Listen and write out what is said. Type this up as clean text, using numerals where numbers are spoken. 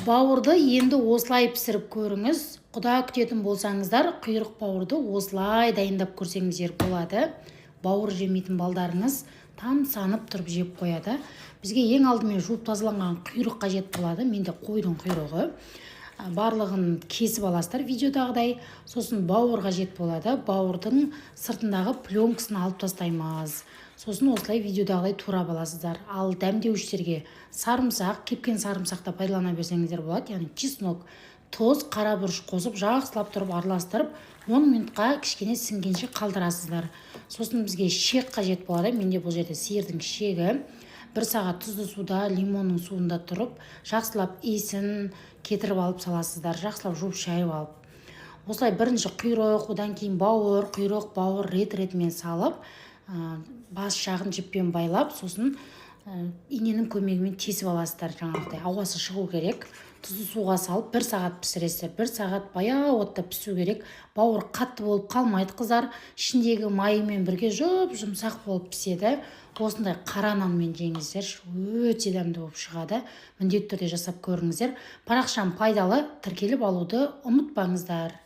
Бауырды енді осылай пісіріп көріңіз. Құда күтетін болсаңыздар, құйрық бауырды осылай дайындап көрсеңіздер болады. Бауыр жемейтін балдарыңыз тамсанып тұрып жеп қояды. Бізге ең алдымен жуып тазаланған құйрық қажет болады. Менде қойдың құйрығы. Барлығын кесіп аласыздар видеодағыдай. Сосын бауыр қажет болады. Бауырдың сыртындағы пленкасын алып тастаймыз. Сосын осылай видеодағыдай турап аласыздар. Ал дәмдеуіштерге сарымсақ, кепкен сарымсақты пайдалана берсеңіздер болады. Яғни чеснок, тұз, қара бұрыш қосып, жақсылап тұрып араластырып, 10 минутқа кішкене сіңгенше қалдырасыздар. Сосын бізге шек қажет болады. Менде бұл жерде сиырдың шегі. 1 сағат тұзды суда, лимонның суында тұрып, жақсылап иісін кетіріп алып саласыздар. Жақсылап жуып шайып алып. Осылай бірінші құйрық, одан кейін бауыр, құйрық, бауыр рет-ретімен салып, бас жағын жіппен байлап, сосын иненің көмегімен тесіп аласыздар. Жаңағыдай ауасы шығу керек. Тұзды суға салып 1 сағат пісіресіздер. 1 сағат баяу отта пісу керек. Бауыр қатты болып қалмайды қыздар. Ішіндегі майымен бірге жұмсақ болып піседі. Осындай қара нанмен жеңіздер. Өте дәмді болып шығады. Міндетті түрде жасап көріңіздер. Парақшам пайдалы, тіркеліп алуды ұмытпаңыздар.